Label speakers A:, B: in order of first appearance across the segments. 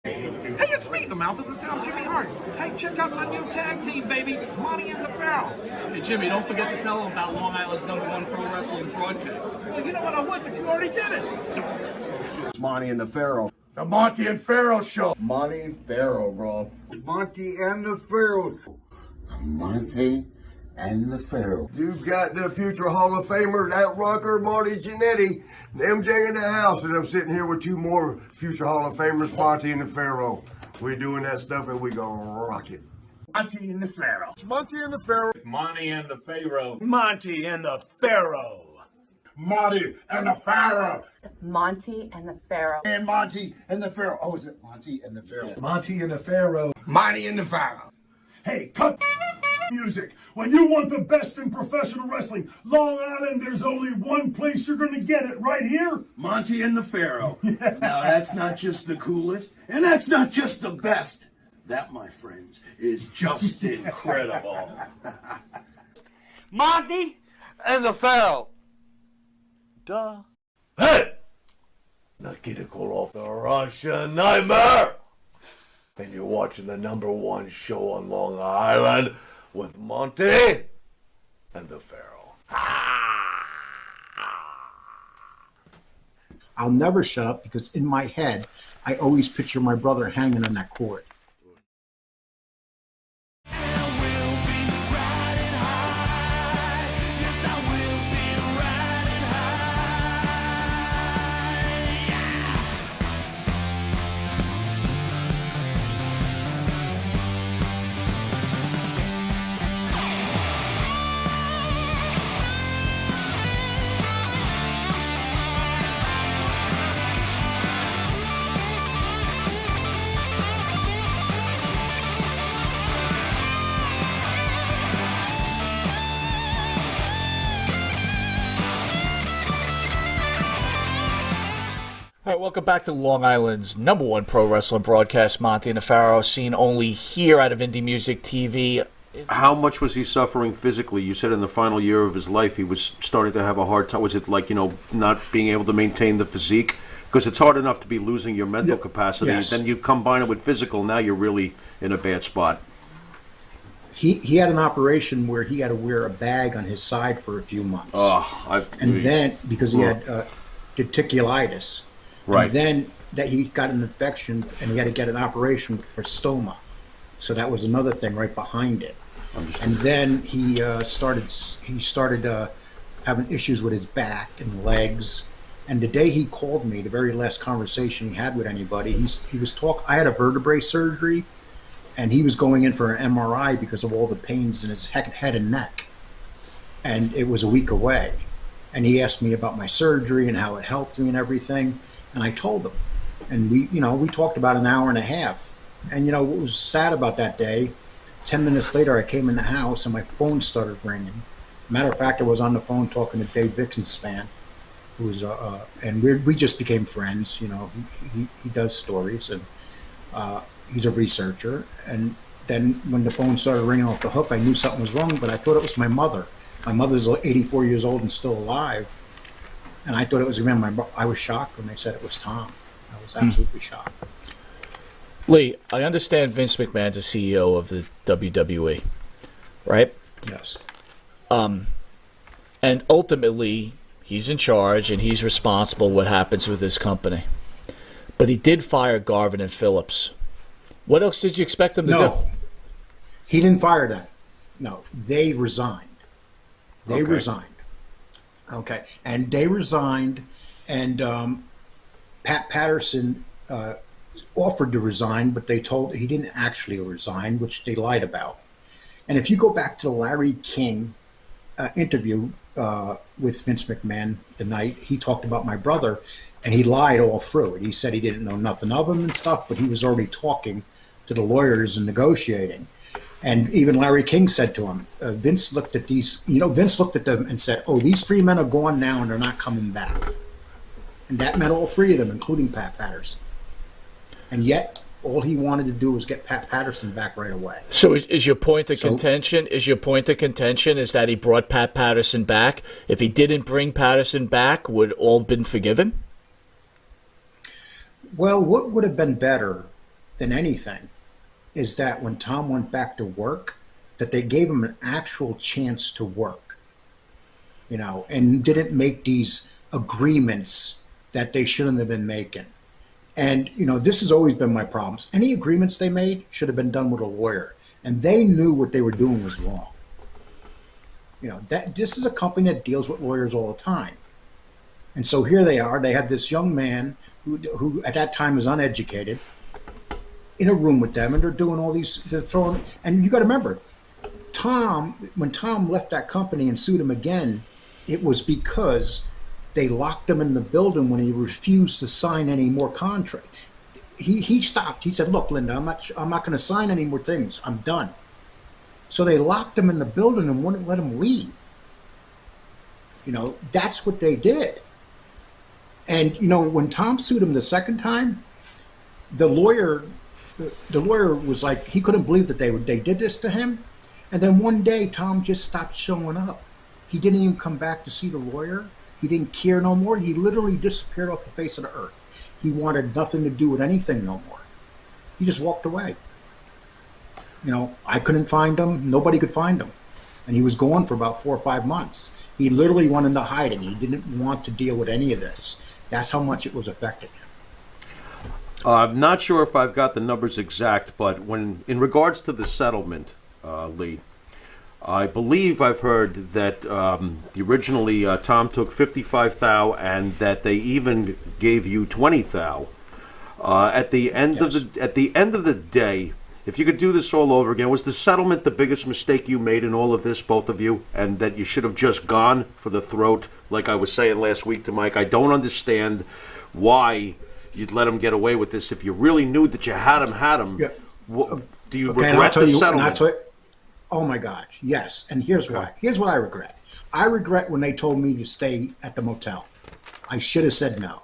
A: Hey, it's me, the mouth of the South, Jimmy Hart. Hey, check out my new tag team, baby, Monty and the Pharaoh.
B: Hey, Jimmy, don't forget to tell them about Long Island's #1 pro wrestling broadcast.
A: Well, you know what, I would, but you already did it.
C: It's Monty and the Pharaoh.
D: The Monty and Pharaoh Show.
C: Monty and Pharaoh, bro.
D: Monty and the Pharaoh.
E: The Monty and the Pharaoh.
D: You've got the future Hall of Famer, that rocker, Marty Jannetty, MJ in the house, and I'm sitting here with two more future Hall of Famers, Monty and the Pharaoh. We're doing that stuff and we gonna rock it.
E: Monty and the Pharaoh.
D: It's Monty and the Pharaoh.
B: Monty and the Pharaoh.
F: Monty and the Pharaoh.
D: Monty and the Pharaoh.
G: Monty and the Pharaoh.
E: And Monty and the Pharaoh. Oh, is it Monty and the Pharaoh?
F: Monty and the Pharaoh.
D: Monty and the Pharaoh.
H: Hey, cut music. When you want the best in professional wrestling, Long Island, there's only one place you're going to get it, right here.
E: Monty and the Pharaoh. Now, that's not just the coolest, and that's not just the best. That, my friends, is just incredible.
F: Monty and the Pharaoh. Duh.
I: Hey! Nikita Koloff, the Russian Nightmare! And you're watching the #1 show on Long Island with Monty and the Pharaoh.
J: I'll never shut up because in my head, I always picture my brother hanging on that cord.
K: All right, welcome back to Long Island's #1 pro wrestling broadcast, Monty and the Pharaoh, seen only here out of Indie Music TV.
L: How much was he suffering physically? You said in the final year of his life he was starting to have a hard time. Was it like, not being able to maintain the physique? Because it's hard enough to be losing your mental capacity.
J: Yes.
L: Then you combine it with physical, now you're really in a bad spot.
J: He had an operation where he had to wear a bag on his side for a few months. Then, because he had diverticulitis.
L: Right.
J: And then that he got an infection and he had to get an operation for stoma. So that was another thing right behind it. And then he started having issues with his back and legs. And the day he called me, the very last conversation he had with anybody, he was talking. I had a vertebrae surgery, and he was going in for an MRI because of all the pains in his head and neck. And it was a week away. And he asked me about my surgery and how it helped me and everything. And I told him. And we talked about an hour and a half. And what was sad about that day, 10 minutes later I came in the house and my phone started ringing. Matter of fact, I was on the phone talking to Dave Vixenspan, who's and we just became friends. He does stories and he's a researcher. And then when the phone started ringing off the hook, I knew something was wrong, but I thought it was my mother. My mother's 84 years old and still alive. And I thought it was him. I was shocked when they said it was Tom. I was absolutely shocked.
K: Lee, I understand Vince McMahon's the CEO of the WWE, right?
J: Yes.
K: And ultimately, he's in charge and he's responsible what happens with his company. But he did fire Garvin and Phillips. What else did you expect him to do?
J: No, he didn't fire them. No, they resigned. They resigned. Okay, and they resigned, and Pat Patterson offered to resign, but they told he didn't actually resign, which they lied about. And if you go back to the Larry King interview with Vince McMahon the night he talked about my brother, and he lied all through it. He said he didn't know nothing of him and stuff, but he was already talking to the lawyers and negotiating. And even Larry King said to him, Vince looked at Vince looked at them and said, oh, these three men are gone now and they're not coming back. And that meant all three of them, including Pat Patterson. And yet, all he wanted to do was get Pat Patterson back right away.
K: So is your point of contention is that he brought Pat Patterson back? If he didn't bring Patterson back, would all been forgiven?
J: Well, what would have been better than anything is that when Tom went back to work, that they gave him an actual chance to work, you know, and didn't make these agreements that they shouldn't have been making. And, you know, this has always been my problems. Any agreements they made should have been done with a lawyer. And they knew what they were doing was wrong. You know, that this is a company that deals with lawyers all the time. And so here they are. They have this young man who at that time was uneducated in a room with them, and they're doing all these, they're throwing, and you got to remember, when Tom left that company and sued him again, it was because they locked him in the building when he refused to sign any more contracts. He stopped. He said, "Look, Linda, I'm not going to sign any more things. I'm done." So they locked him in the building and wouldn't let him leave. You know, that's what they did. And you know, when Tom sued him the second time, the lawyer was like, he couldn't believe that they did this to him. And then one day, Tom just stopped showing up. He didn't even come back to see the lawyer. He didn't care no more. He literally disappeared off the face of the earth. He wanted nothing to do with anything no more. He just walked away. You know, I couldn't find him. Nobody could find him. And he was gone for about 4 or 5 months. He literally went into hiding. He didn't want to deal with any of this. That's how much it was affecting him.
L: I'm not sure if I've got the numbers exact, but in regards to the settlement, Lee, I believe I've heard that originally Tom took 55 thou, and that they even gave you 20 thou. At the end of the day, if you could do this all over again, was the settlement the biggest mistake you made in all of this, both of you, and that you should have just gone for the throat? Like I was saying last week to Mike, I don't understand why you'd let him get away with this if you really knew that you had him.
J: Yeah.
L: Do you
J: Okay,
L: regret the settlement?
J: Oh my gosh, yes. And here's why. Here's what I regret. I regret when they told me to stay at the motel. I should have said no.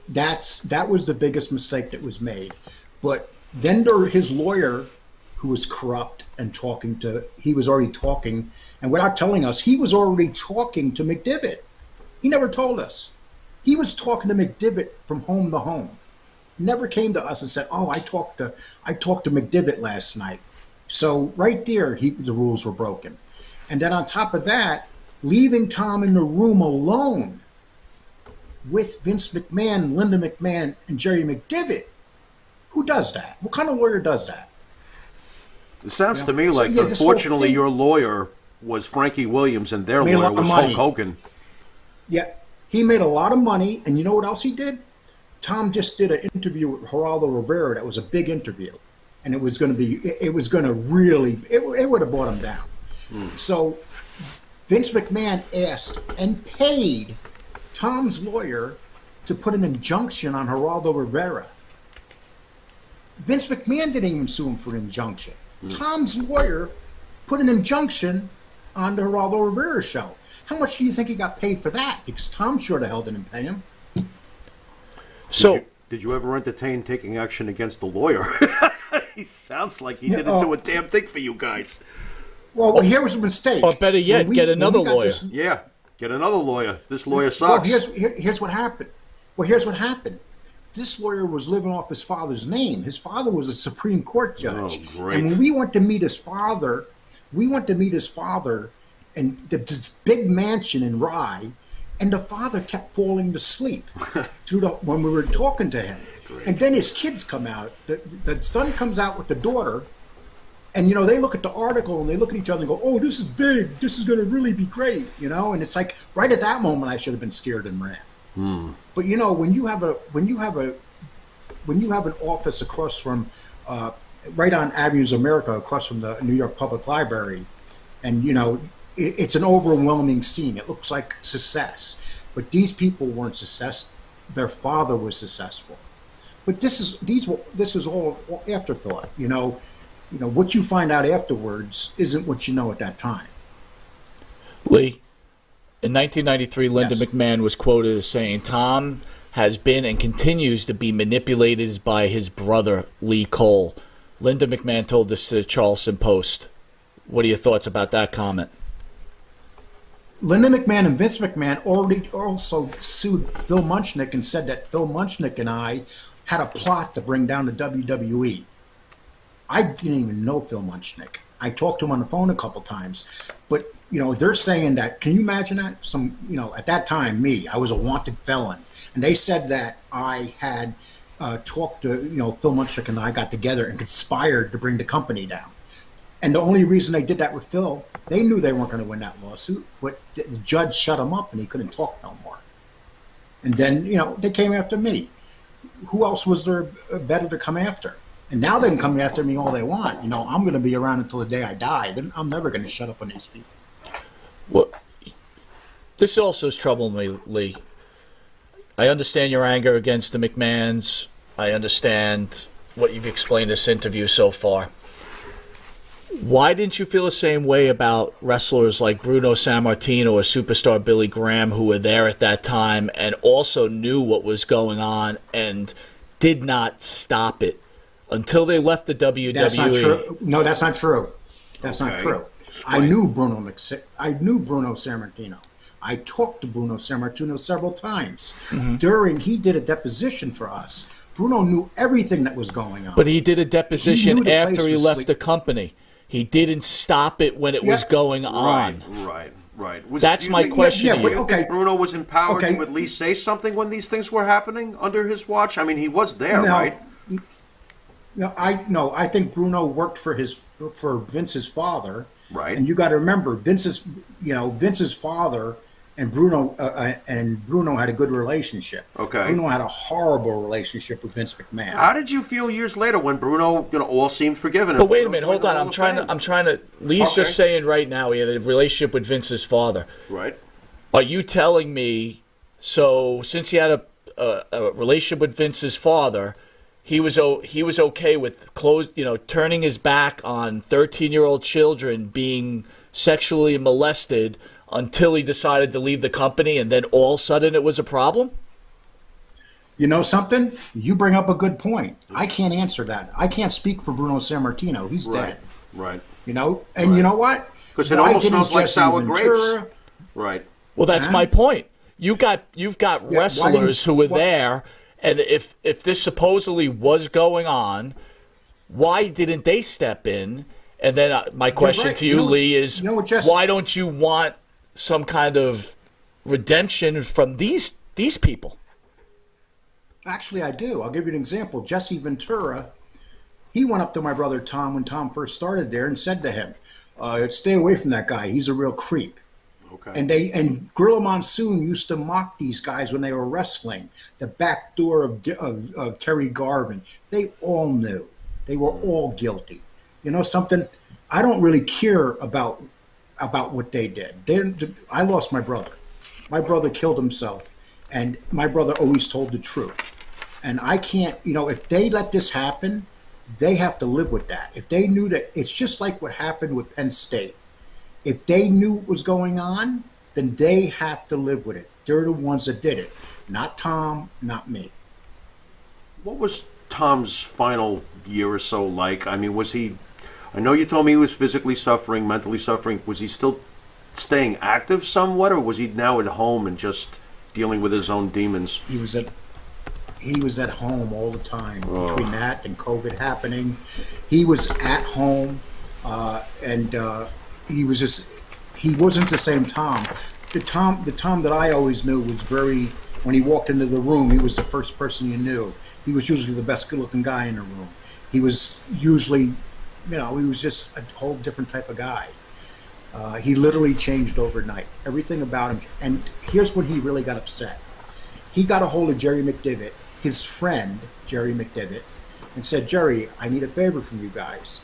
J: That was the biggest mistake that was made. But then his lawyer, who was corrupt and he was already talking, and without telling us, he was already talking to McDivitt. He never told us. He was talking to McDivitt from home to home. Never came to us and said, "Oh, I talked to McDivitt last night." So right there, the rules were broken. And then on top of that, leaving Tom in the room alone with Vince McMahon, Linda McMahon, and Jerry McDivitt. Who does that? What kind of lawyer does that?
L: It sounds to me like, unfortunately, your lawyer was Frankie Williams and their lawyer was Hulk Hogan.
J: Yeah, he made a lot of money, and you know what else he did? Tom just did an interview with Geraldo Rivera that was a big interview, and it would have brought him down. So Vince McMahon asked and paid Tom's lawyer to put an injunction on Geraldo Rivera. Vince McMahon didn't even sue him for an injunction. Tom's lawyer put an injunction on the Geraldo Rivera show. How much do you think he got paid for that? Because Tom sure the hell didn't pay him.
L: Did you ever entertain taking action against the lawyer? He sounds like he didn't do a damn thing for you guys.
J: Well, here was a mistake.
K: Or better yet, get another lawyer.
L: Yeah, get another lawyer. This lawyer sucks.
J: Well, here's what happened. Here's what happened. This lawyer was living off his father's name. His father was a Supreme Court judge.
L: Oh, great.
J: And when we went to meet his father, in this big mansion in Rye, and the father kept falling to sleep when we were talking to him. Great. And then his kids come out. The son comes out with the daughter, and you know, they look at the article and they look at each other and go, "Oh, this is big. This is going to really be great," you know. And it's like right at that moment, I should have been scared and ran. But you know, when you have an office across from, right on Avenues of America, across from the New York Public Library, and you know, it's an overwhelming scene. It looks like success, but these people weren't success. Their father was successful. But this is all afterthought. You know, what you find out afterwards isn't what you know at that time.
K: Lee, in 1993, Linda
J: Yes.
K: McMahon was quoted as saying, "Tom has been and continues to be manipulated by his brother, Lee Cole." Linda McMahon told this to the Charleston Post. What are your thoughts about that comment?
J: Linda McMahon and Vince McMahon already also sued Phil Muchnick and said that Phil Muchnick and I had a plot to bring down the WWE. I didn't even know Phil Munchnick. I talked to him on the phone a couple times, but they're saying that. Can you imagine that? At that time, I was a wanted felon, and they said that I had talked to Phil Munchnick, and I got together and conspired to bring the company down. And the only reason they did that with Phil, they knew they weren't going to win that lawsuit, but the judge shut him up, and he couldn't talk no more. And then they came after me. Who else was there better to come after? And now they can come after me all they want. I'm going to be around until the day I die. Then I'm never going to shut up on these people.
K: Well, this also is troubling me, Lee. I understand your anger against the McMahons. I understand what you've explained this interview so far. Why didn't you feel the same way about wrestlers like Bruno Sammartino or superstar Billy Graham, who were there at that time and also knew what was going on and did not stop it until they left the WWE?
J: That's not true. No, that's not true. That's not true. I knew Bruno Sammartino. I talked to Bruno Sammartino several times. He did a deposition for us. Bruno knew everything that was going on.
K: But he did a deposition after he left the company. He didn't stop it when it was going on.
L: Right.
K: That's my question to you.
L: Do you think Bruno was empowered to at least say something when these things were happening under his watch? I mean, he was there, right?
J: I think Bruno worked for Vince's father.
L: Right.
J: And you got to remember, Vince's father and Bruno had a good relationship.
L: Okay.
J: Bruno had a horrible relationship with Vince McMahon.
L: How did you feel years later when Bruno, all seemed forgiven?
K: But wait a minute, hold on. I'm trying to. Lee's just saying right now he had a relationship with Vince's father.
L: Right.
K: Are you telling me? So since he had a relationship with Vince's father, he was okay with turning his back on 13-year-old children being sexually molested until he decided to leave the company, and then all of a sudden it was a problem?
J: You know something? You bring up a good point. I can't answer that. I can't speak for Bruno Sammartino. He's dead.
L: Right.
J: You know what?
L: Because it almost smells like sour grapes. Right.
K: Well, that's my point. You've got wrestlers who were there, and if this supposedly was going on, why didn't they step in? And then my question to you, Lee, is why don't you want some kind of redemption from these people?
J: Actually, I do. I'll give you an example. Jesse Ventura, he went up to my brother Tom when Tom first started there and said to him, stay away from that guy. He's a real creep. Okay. And Gorilla Monsoon used to mock these guys when they were wrestling. The back door of Terry Garvin. They all knew. They were all guilty. You know something? I don't really care about what they did. I lost my brother. My brother killed himself, and my brother always told the truth. And I can't, if they let this happen, they have to live with that. If they knew that, it's just like what happened with Penn State. If they knew what was going on, then they have to live with it. They're the ones that did it, not Tom, not me.
L: What was Tom's final year or so like? I mean, was he... I know you told me he was physically suffering, mentally suffering. Was he still staying active somewhat, or was he now at home and just dealing with his own demons?
J: He was at home all the time. Between that and COVID happening, he was at home, and he wasn't the same Tom. The Tom that I always knew was when he walked into the room, he was the first person you knew. He was usually the best good-looking guy in the room. He was usually, he was just a whole different type of guy. He literally changed overnight. Everything about him. And here's when he really got upset. He got a hold of Jerry McDivitt, his friend, Jerry McDivitt, and said, Jerry, I need a favor from you guys.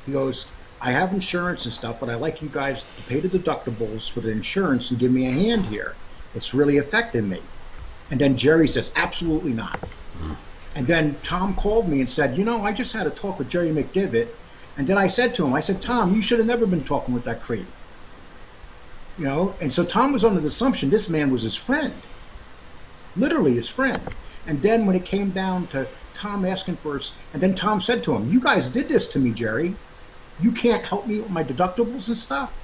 J: He goes, I have insurance and stuff, but I'd like you guys to pay the deductibles for the insurance and give me a hand here. It's really affecting me. And then Jerry says, absolutely not. And then Tom called me and said, I just had a talk with Jerry McDivitt. And then I said to him, Tom, you should have never been talking with that creep. And so Tom was under the assumption this man was his friend. Literally his friend. And then when it came down to Tom asking for us, and then Tom said to him, you guys did this to me, Jerry. You can't help me with my deductibles and stuff?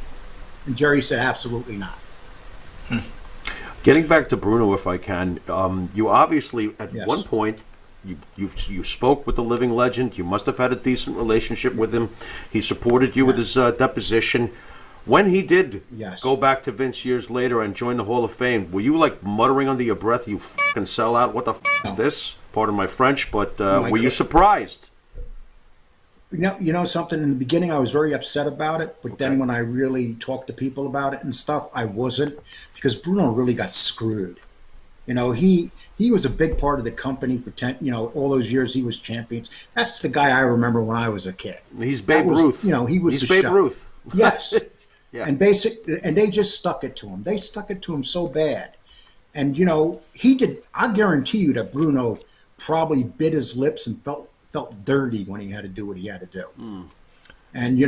J: And Jerry said, absolutely not.
L: Getting back to Bruno, if I can, you obviously, at one point, You spoke with the living legend. You must have had a decent relationship with him. He supported you with his deposition. When he did go back to Vince years later and join the Hall of Fame, were you like muttering under your breath, "You fucking sellout, what the is this?" Pardon my French, but were you surprised?
J: You know something, in the beginning I was very upset about it, but then when I really talked to people about it and stuff, I wasn't, because Bruno really got screwed. You know, he was a big part of the company for 10, all those years he was champions. That's the guy I remember when I was a kid.
L: He's Babe Ruth.
J: He was
L: He's
J: the
L: Babe
J: show.
L: Ruth.
J: Yes.
L: Yeah.
J: And they just stuck it to him. They stuck it to him so bad. And, he did, I guarantee you that Bruno probably bit his lips and felt dirty when he had to do what he had to do. And,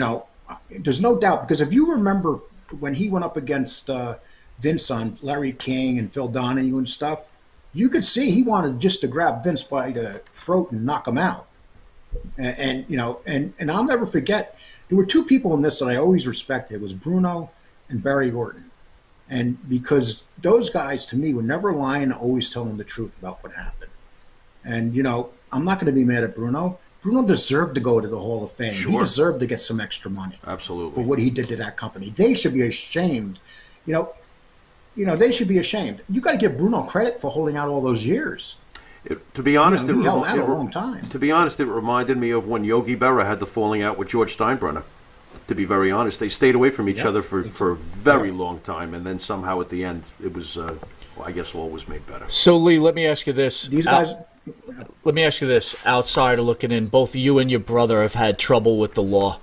J: there's no doubt, because if you remember when he went up against Vince on Larry King and Phil Donahue and stuff, you could see he wanted just to grab Vince by the throat and knock him out. And I'll never forget, there were two people in this that I always respected. It was Bruno and Barry Orton. And because those guys, to me, were never lying, always telling the truth about what happened. And, I'm not going to be mad at Bruno. Bruno deserved to go to the Hall of Fame.
L: Sure.
J: He deserved to get some extra money.
L: Absolutely.
J: For what he did to that company. They should be ashamed. They should be ashamed. You got to give Bruno credit for holding out all those years.
L: To be honest,
J: he held out a long time.
L: To be honest, it reminded me of when Yogi Berra had the falling out with George Steinbrenner. To be very honest, they stayed away from each other for a very long time, and then somehow at the end, it was, I guess, all was made better.
K: So, Lee, let me ask you this.
J: These guys...
K: Let me ask you this. Outsider looking in, both you and your brother have had trouble with the law.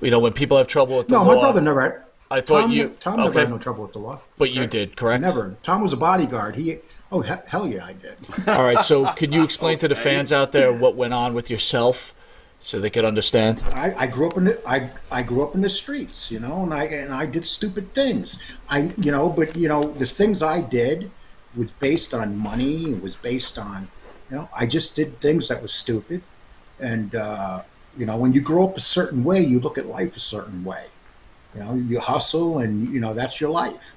K: When people have trouble with the law...
J: No, my brother never had...
K: I thought
J: Tom never had no trouble with the law.
K: But you did, correct?
J: Never. Tom was a bodyguard. Hell yeah, I did.
K: All right, so can you explain to the fans out there what went on with yourself so they could understand?
J: I grew up in the streets, and I did stupid things. But the things I did was based on money. It was based on, I just did things that was stupid. And when you grow up a certain way, you look at life a certain way. You hustle, and that's your life.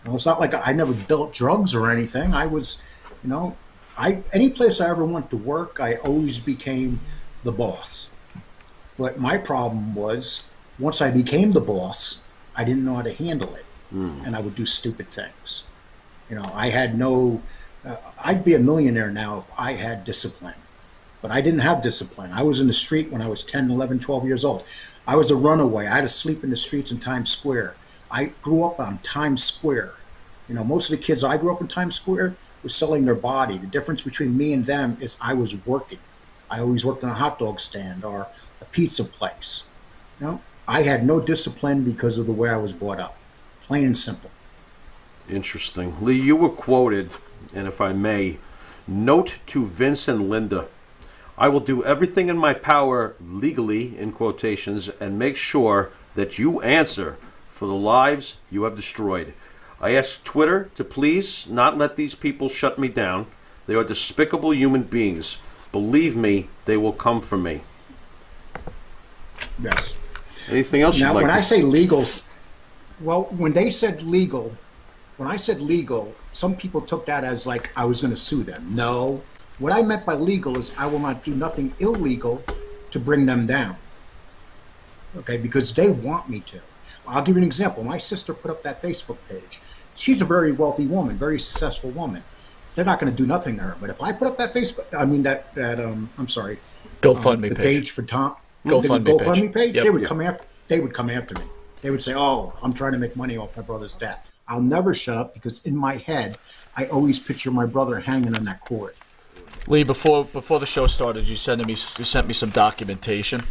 J: It's not like I never dealt drugs or anything. I was, any place I ever went to work, I always became the boss. But my problem was, once I became the boss, I didn't know how to handle it, and I would do stupid things. I had no. I'd be a millionaire now if I had discipline. But I didn't have discipline. I was in the street when I was 10, 11, 12 years old. I was a runaway. I had to sleep in the streets in Times Square. I grew up on Times Square. Most of the kids I grew up in Times Square were selling their body. The difference between me and them is I was working. I always worked on a hot dog stand or a pizza place. I had no discipline because of the way I was brought up. Plain and simple.
L: Interesting. Lee, you were quoted, and if I may, note to Vince and Linda, I will do everything in my power legally, in quotations, and make sure that you answer for the lives you have destroyed. I ask Twitter to please not let these people shut me down. They are despicable human beings. Believe me, they will come for me.
J: Yes.
L: Anything else
J: now,
L: you'd like
J: when
L: to...
J: I say legals, when they said legal, when I said legal, some people took that as like I was going to sue them. No. What I meant by legal is I will not do nothing illegal to bring them down. Okay, because they want me to. I'll give you an example. My sister put up that Facebook page. She's a very wealthy woman, very successful woman. They're not going to do nothing to her. But if I put up that Facebook, I'm sorry,
K: GoFundMe
J: the
K: page
J: for Tom,
K: GoFundMe
J: page,
K: Yep.
J: they would come after. They would come after me. They would say, "Oh, I'm trying to make money off my brother's death." I'll never shut up because in my head, I always picture my brother hanging on that cord.
K: Lee, before the show started, you sent me some documentation,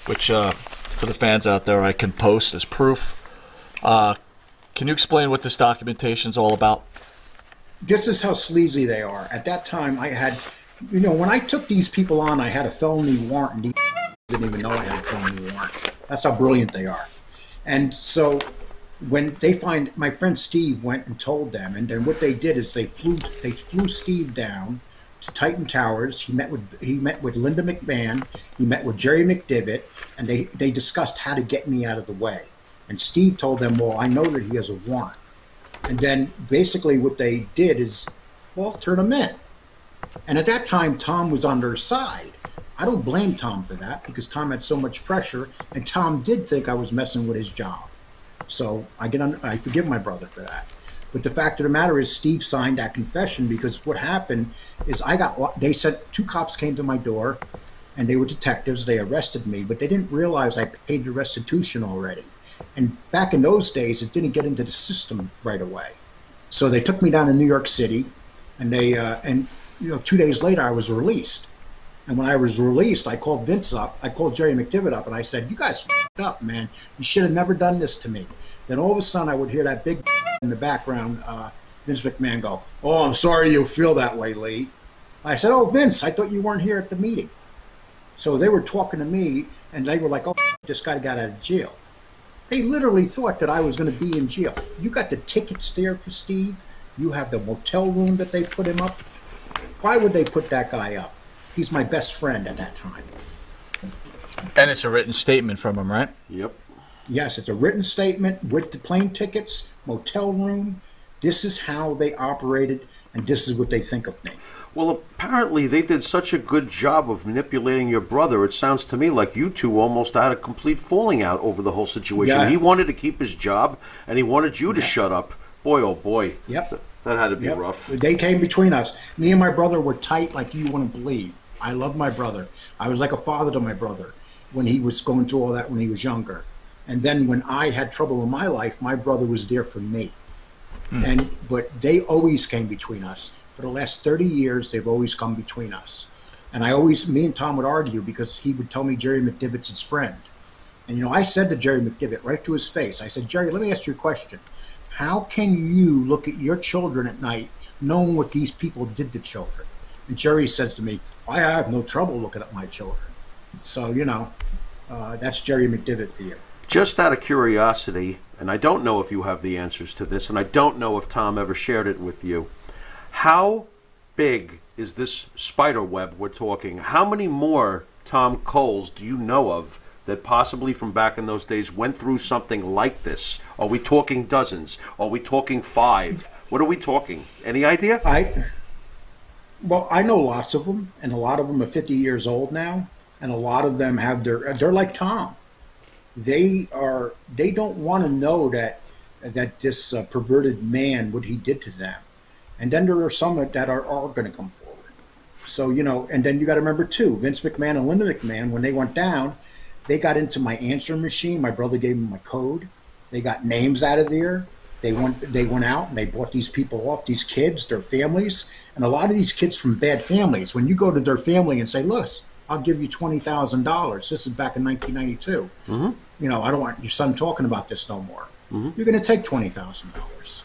K: which for the fans out there, I can post as proof. Can you explain what this documentation's all about?
J: This is how sleazy they are. At that time, I had, when I took these people on, I had a felony warrant, and these didn't even know I had a felony warrant. That's how brilliant they are. And so when they find, my friend Steve went and told them, and then what they did is they flew Steve down to Titan Towers. He met with Linda McMahon. He met with Jerry McDivitt, and they discussed how to get me out of the way. And Steve told them, "Well, I know that he has a warrant." And then basically what they did is, well, turn him in. And at that time, Tom was on their side. I don't blame Tom for that because Tom had so much pressure, and Tom did think I was messing with his job. So I forgive my brother for that. But the fact of the matter is, Steve signed that confession because what happened is they said 2 cops came to my door, and they were detectives. They arrested me, but they didn't realize I paid the restitution already. And back in those days, it didn't get into the system right away. So they took me down to New York City, and 2 days later, I was released. And when I was released, I called Vince up. I called Jerry McDivitt up, and I said, "You guys f***ed up, man. You should have never done this to me." Then all of a sudden, I would hear that big in the background, Vince McMahon go, "Oh, I'm sorry you feel that way, Lee." I said, "Oh, Vince, I thought you weren't here at the meeting." So they were talking to me, and they were like, "Oh, this guy got out of jail." They literally thought that I was going to be in jail. You got the tickets there for Steve. You have the motel room that they put him up. Why would they put that guy up? He's my best friend at that time.
K: And it's a written statement from him, right?
L: Yep.
J: Yes, it's a written statement with the plane tickets, motel room. This is how they operated, and this is what they think of me.
L: Well, apparently they did such a good job of manipulating your brother. It sounds to me like you two almost had a complete falling out over the whole situation.
J: Yeah.
L: He wanted to keep his job, and he wanted you to shut up. Boy, oh boy.
J: Yep.
L: That had to be
J: Yep.
L: rough.
J: They came between us. Me and my brother were tight like you wouldn't believe. I loved my brother. I was like a father to my brother when he was going through all that when he was younger. And then when I had trouble in my life, my brother was there for me. But they always came between us. For the last 30 years, they've always come between us. And me and Tom would argue because he would tell me Jerry McDivitt's his friend. And, I said to Jerry McDivitt right to his face, I said, "Jerry, let me ask you a question. How can you look at your children at night knowing what these people did to children?" And Jerry says to me, "I have no trouble looking at my children." So, that's Jerry McDivitt for you.
L: Just out of curiosity, and I don't know if you have the answers to this, and I don't know if Tom ever shared it with you, how big is this spider web we're talking? How many more Tom Coles do you know of that possibly from back in those days went through something like this? Are we talking dozens? Are we talking 5? What are we talking? Any idea?
J: Well, I know lots of them, and a lot of them are 50 years old now, and a lot of them they're like Tom. They don't want to know that this perverted man, what he did to them. And then there are some that are going to come forward. So, and then you got to remember too, Vince McMahon and Linda McMahon, when they went down, they got into my answering machine. My brother gave them my code. They got names out of there. They went out and they bought these people off, these kids, their families. And a lot of these kids from bad families, when you go to their family and say, "Look, I'll give you $20,000. This is back in 1992.
L: Mm-hmm.
J: I don't want your son talking about this no more.
L: Mm-hmm.
J: You're going to take $20,000.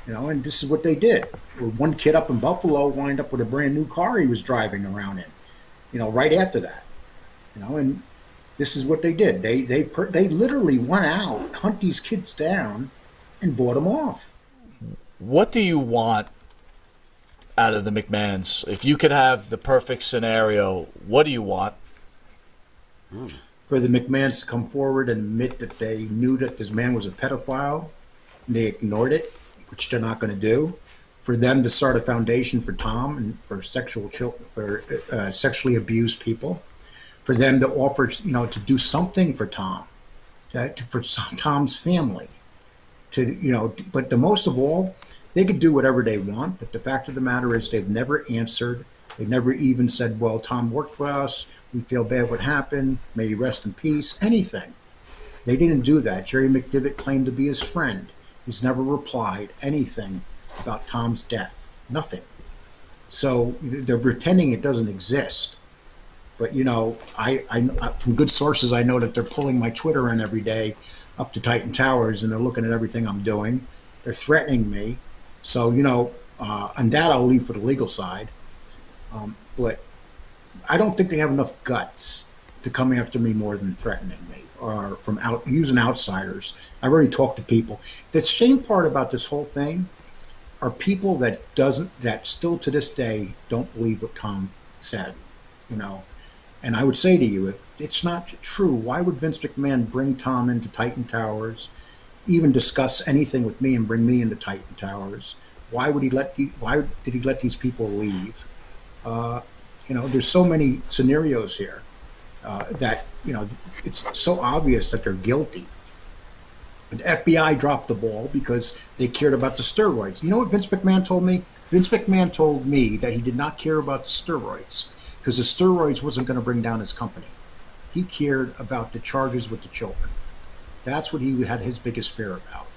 J: And this is what they did. One kid up in Buffalo wound up with a brand new car he was driving around in, right after that. And this is what they did. They literally went out, hunt these kids down, and bought them off.
K: What do you want out of the McMahons? If you could have the perfect scenario, what do you want?
J: For the McMahons to come forward and admit that they knew that this man was a pedophile, and they ignored it, which they're not going to do. For them to start a foundation for Tom and for sexually abused people. For them to offer, to do something for Tom, for Tom's family. But the most of all, they could do whatever they want. But the fact of the matter is, they've never answered. They never even said, "Well, Tom worked for us. We feel bad what happened. May he rest in peace." Anything. They didn't do that. Jerry McDivitt claimed to be his friend. He's never replied anything about Tom's death. Nothing. So they're pretending it doesn't exist. But, I from good sources, I know that they're pulling my Twitter in every day up to Titan Towers, and they're looking at everything I'm doing. They're threatening me. So, and that I'll leave for the legal side. But I don't think they have enough guts to come after me more than threatening me or using outsiders. I've already talked to people. The shame part about this whole thing are people that still to this day don't believe what Tom said, And I would say to you, it's not true. Why would Vince McMahon bring Tom into Titan Towers, even discuss anything with me and bring me into Titan Towers? Why did he let these people leave? There's so many scenarios here that, it's so obvious that they're guilty. The FBI dropped the ball because they cared about the steroids. You know what Vince McMahon told me? Vince McMahon told me that he did not care about the steroids because the steroids wasn't going to bring down his company. He cared about the charges with the children. That's what he had his biggest fear about.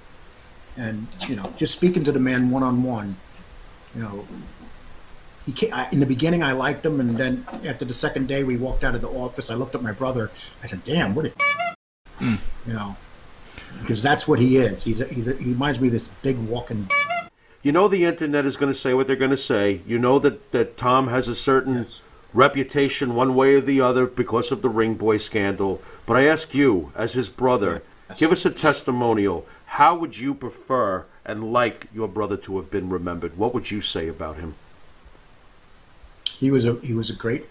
J: And, just speaking to the man one-on-one, in the beginning I liked him, and then after the second day we walked out of the office, I looked at my brother, I said, damn, what a because that's what he is. He reminds me of this big walking.
L: You know the internet is going to say what they're going to say. You know that Tom has a certain reputation one way or the other because of the Ring Boy scandal. But I ask you, as his brother, give us a testimonial. How would you prefer and like your brother to have been remembered? What would you say about him?
J: He was a great,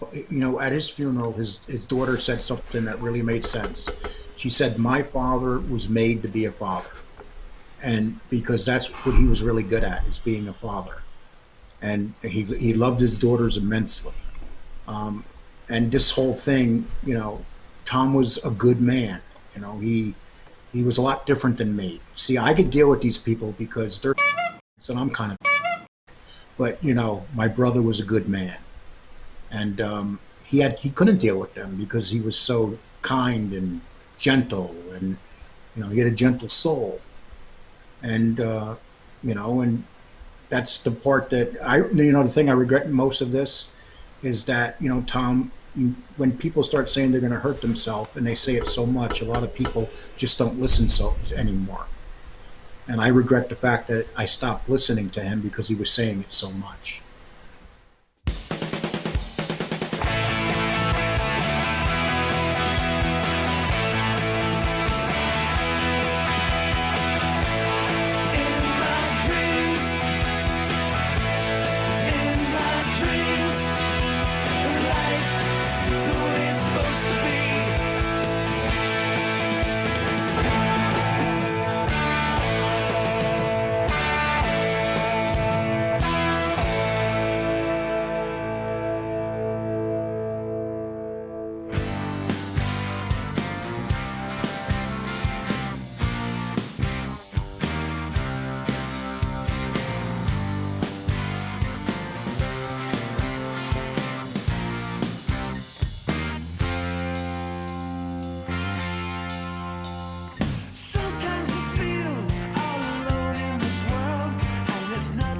J: at his funeral, his daughter said something that really made sense. She said, my father was made to be a father. And because that's what he was really good at, is being a father. And he loved his daughters immensely. And this whole thing, Tom was a good man. He was a lot different than me. See, I could deal with these people because they're and I'm kind of, but my brother was a good man. And he couldn't deal with them because he was so kind and gentle, and he had a gentle soul. And and that's the part that the thing I regret most of this is that Tom, when people start saying they're going to hurt themselves and they say it so much, a lot of people just don't listen anymore. And I regret the fact that I stopped listening to him because he was saying it so much.
M: Sometimes I feel all alone in this world, and there's nothing